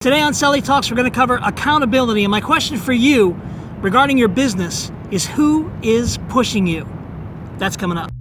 Today on Cellie Talks, we're going to cover accountability, and my question for you regarding your business is, who is pushing you? That's coming up.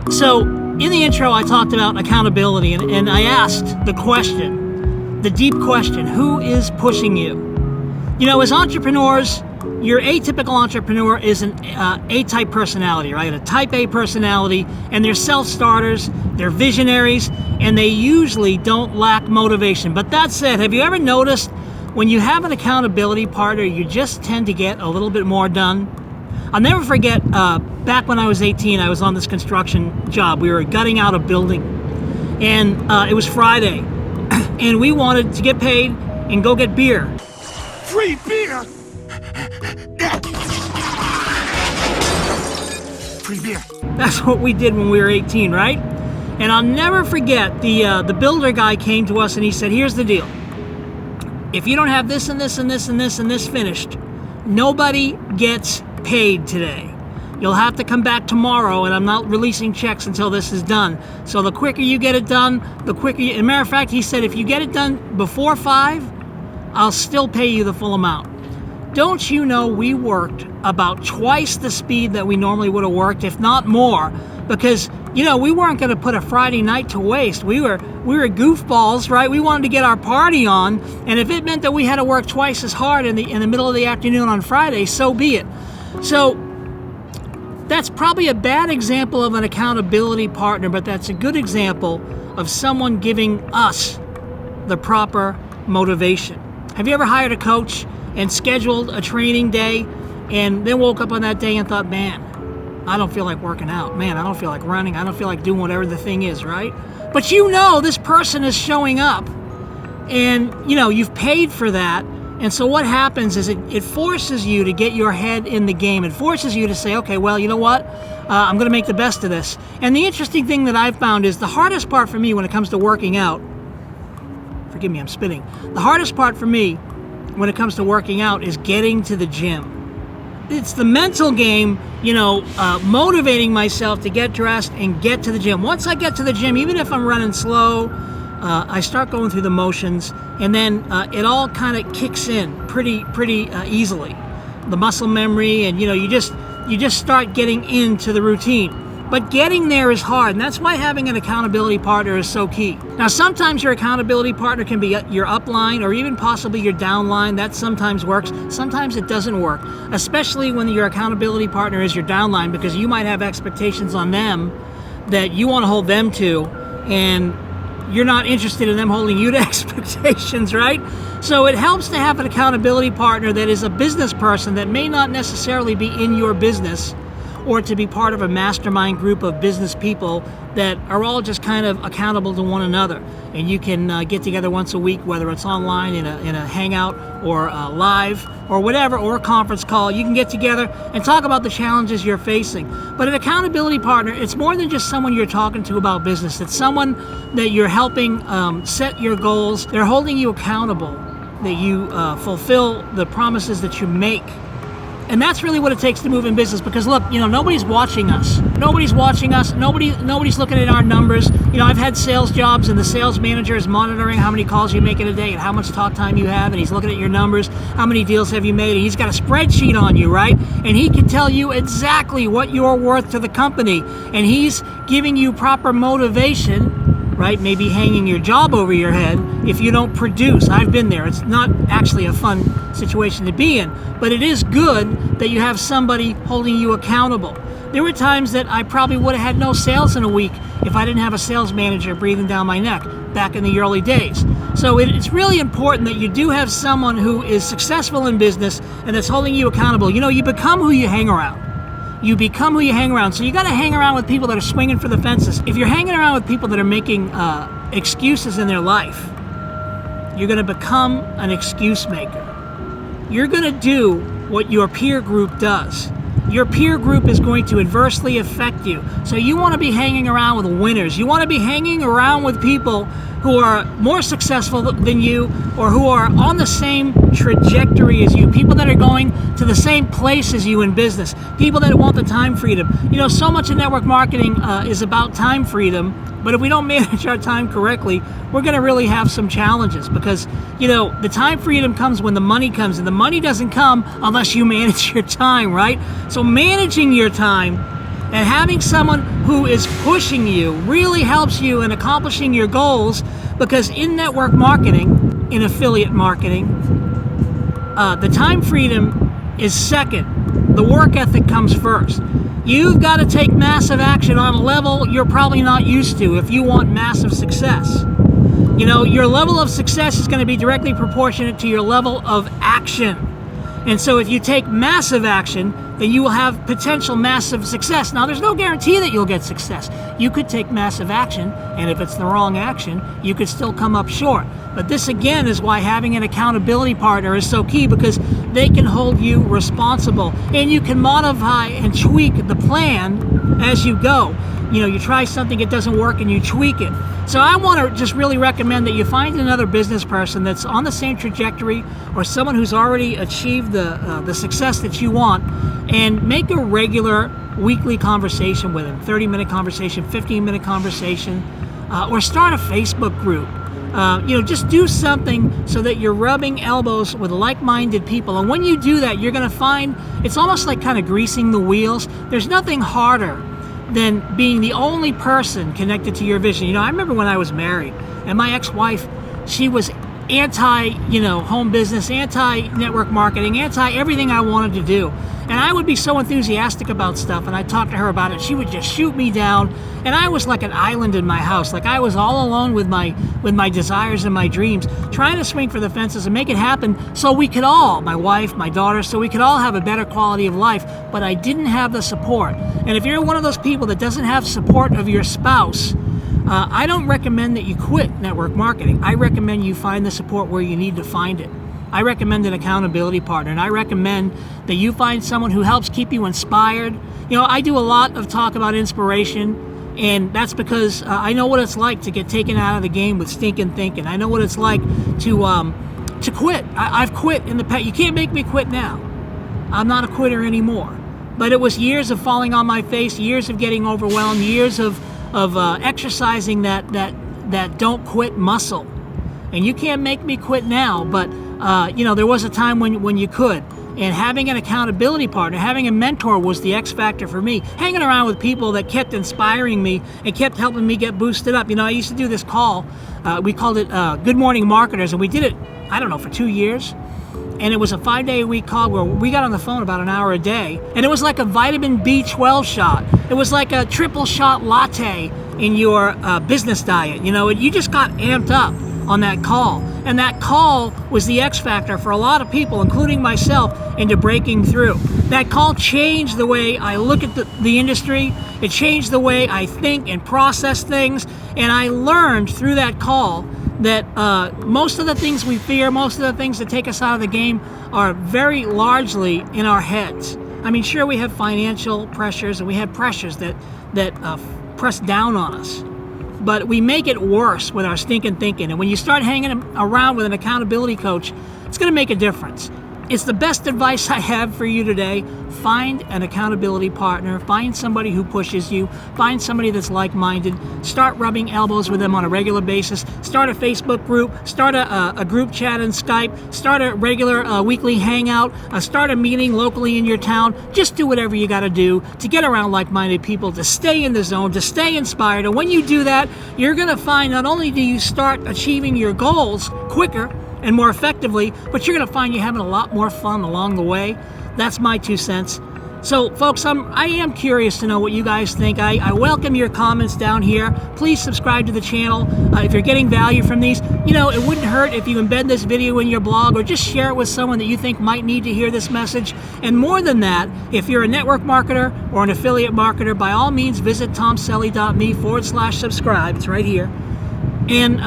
So, in the intro, I talked about accountability, and I asked the question, the deep question, who is pushing you? You know, as entrepreneurs, your atypical entrepreneur is an A-type personality, right? A type A personality, and they're self-starters, they're visionaries, and they usually don't lack motivation. But that said, have you ever noticed when you have an accountability partner, you just tend to get a little bit more done? I'll never forget, back when I was 18, I was on this construction job. We were gutting out a building, and it was Friday, and we wanted to get paid and go get beer. Free beer! Free beer. That's what we did when we were 18, right? And I'll never forget, the builder guy came to us and he said, here's the deal. If you don't have this and this and this and this and this finished, nobody gets paid today. You'll have to come back tomorrow, and I'm not releasing checks until this is done. So the quicker you get it done, the quicker you... As a matter of fact, he said, if you get it done before 5, I'll still pay you the full amount. Don't you know we worked about twice the speed that we normally would have worked, if not more, because, you know, we weren't going to put a Friday night to waste. We were goofballs, right? We wanted to get our party on, and if it meant that we had to work twice as hard in the middle of the afternoon on Friday, so be it. So that's probably a bad example of an accountability partner, but that's a good example of someone giving us the proper motivation. Have you ever hired a coach and scheduled a training day and then woke up on that day and thought, man, I don't feel like working out. Man, I don't feel like running. I don't feel like doing whatever the thing is, right? But you know this person is showing up, and you know you've paid for that. And so what happens is it forces you to get your head in the game. It forces you to say, okay, well, you know what? I'm going to make the best of this. And the interesting thing that I've found is the hardest part for me when it comes to working out, forgive me, I'm spitting. The hardest part for me when it comes to working out is getting to the gym. It's the mental game, you know, motivating myself to get dressed and get to the gym. Once I get to the gym, even if I'm running slow, I start going through the motions, and then it all kind of kicks in pretty easily. The muscle memory, and you know, you just start getting into the routine. But getting there is hard, and that's why having an accountability partner is so key. Now, sometimes your accountability partner can be your upline or even possibly your downline. That sometimes works. Sometimes it doesn't work, especially when your accountability partner is your downline, because you might have expectations on them that you want to hold them to, and you're not interested in them holding you to expectations, right? So it helps to have an accountability partner that is a business person that may not necessarily be in your business, or to be part of a mastermind group of business people that are all just kind of accountable to one another. And you can get together once a week, whether it's online in a hangout or live or whatever, or a conference call. You can get together and talk about the challenges you're facing. But an accountability partner, it's more than just someone you're talking to about business. It's someone that you're helping set your goals. They're holding you accountable, that you fulfill the promises that you make. And that's really what it takes to move in business, because look, you know, nobody's watching us. Nobody's watching us. Nobody's looking at our numbers. You know, I've had sales jobs, and the sales manager is monitoring how many calls you make in a day and how much talk time you have, and he's looking at your numbers, how many deals have you made, and he's got a spreadsheet on you, right? And he can tell you exactly what you're worth to the company, and he's giving you proper motivation, right? Maybe hanging your job over your head if you don't produce. I've been there. It's not actually a fun situation to be in, but it is good that you have somebody holding you accountable. There were times that I probably would have had no sales in a week if I didn't have a sales manager breathing down my neck back in the early days. So it's really important that you do have someone who is successful in business and that's holding you accountable. You know, you become who you hang around. You become who you hang around. So you got to hang around with people that are swinging for the fences. If you're hanging around with people that are making excuses in their life, you're going to become an excuse maker. You're going to do what your peer group does. your peer group is going to adversely affect you. So you want to be hanging around with winners. You want to be hanging around with people who are more successful than you, or who are on the same trajectory as you, people that are going to the same place as you in business, people that want the time freedom. You know, so much of network marketing is about time freedom, but if we don't manage our time correctly, we're going to really have some challenges, because, you know, the time freedom comes when the money comes, and the money doesn't come unless you manage your time, right? So managing your time and having someone who is pushing you really helps you in accomplishing your goals, because in network marketing, in affiliate marketing, the time freedom is second. The work ethic comes first. You've got to take massive action on a level you're probably not used to if you want massive success. You know, your level of success is going to be directly proportionate to your level of action. And so if you take massive action, then you will have potential massive success. Now, there's no guarantee that you'll get success. You could take massive action, and if it's the wrong action, you could still come up short. But this, again, is why having an accountability partner is so key, because they can hold you responsible. And you can modify and tweak the plan as you go. You know, you try something, it doesn't work, and you tweak it. So I want to just really recommend that you find another business person that's on the same trajectory, or someone who's already achieved the success that you want, and make a regular weekly conversation with them. 30-minute conversation, 15-minute conversation, or start a Facebook group. You know, just do something so that you're rubbing elbows with like-minded people. And when you do that, you're going to find it's almost like kind of greasing the wheels. There's nothing harder than being the only person connected to your vision. You know, I remember when I was married, and my ex-wife, she was anti, you know, home business, anti-network marketing, anti-everything I wanted to do. And I would be so enthusiastic about stuff, and I'd talk to her about it. She would just shoot me down, and I was like an island in my house. Like I was all alone with my desires and my dreams, trying to swing for the fences and make it happen so we could all, my wife, my daughter, so we could all have a better quality of life. But I didn't have the support. And if you're one of those people that doesn't have support of your spouse, I don't recommend that you quit network marketing. I recommend you find the support where you need to find it. I recommend an accountability partner, and I recommend that you find someone who helps keep you inspired. You know, I do a lot of talk about inspiration, and that's because I know what it's like to get taken out of the game with stinking thinking. I know what it's like to quit. I've quit in the past. You can't make me quit now. I'm not a quitter anymore. But it was years of falling on my face, years of getting overwhelmed, years of exercising that don't quit muscle. And you can't make me quit now, but you know, there was a time when you could. And having an accountability partner, having a mentor was the X factor for me. Hanging around with people that kept inspiring me and kept helping me get boosted up. You know, I used to do this call. We called it Good Morning Marketers, and we did it, I don't know, for 2 years. And it was a 5-day-a-week call where we got on the phone about an hour a day. And it was like a vitamin B12 shot. It was like a triple shot latte in your business diet. You know, you just got amped up on that call. And that call was the X factor for a lot of people, including myself, into breaking through. That call changed the way I look at the industry. It changed the way I think and process things. And I learned through that call that most of the things we fear, most of the things that take us out of the game are very largely in our heads. I mean, sure, we have financial pressures and we have pressures that press down on us. But we make it worse with our stinking thinking. And when you start hanging around with an accountability coach, it's going to make a difference. It's the best advice I have for you today. Find an accountability partner. Find somebody who pushes you. Find somebody that's like-minded. Start rubbing elbows with them on a regular basis. Start a Facebook group. Start a group chat in Skype. Start a regular weekly hangout. Start a meeting locally in your town. Just do whatever you got to do to get around like-minded people, to stay in the zone, to stay inspired. And when you do that, you're going to find not only do you start achieving your goals quicker and more effectively, but you're going to find you're having a lot more fun along the way. That's my 2 cents. So, folks, I am curious to know what you guys think. I welcome your comments down here. Please subscribe to the channel if you're getting value from these. You know, it wouldn't hurt if you embed this video in your blog or just share it with someone that you think might need to hear this message. And more than that, if you're a network marketer or an affiliate marketer, by all means, visit tomcellie.me/subscribe. It's right here. And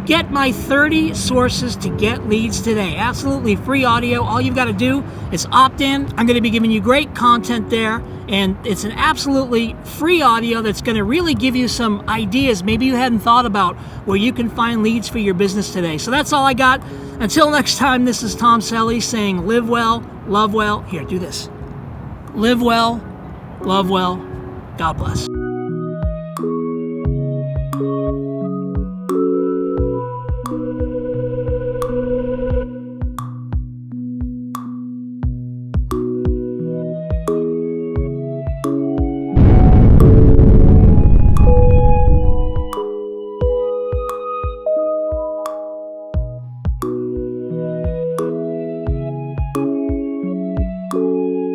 Get my 30 sources to get leads today. Absolutely free audio. All you've got to do is opt in. I'm going to be giving you great content there, and it's an absolutely free audio that's going to really give you some ideas maybe you hadn't thought about where you can find leads for your business today. So that's all I got. Until next time, this is Tom Cellie saying live well, love well. Here, do this. Live well, love well. God bless.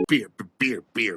Beer, beer, beer.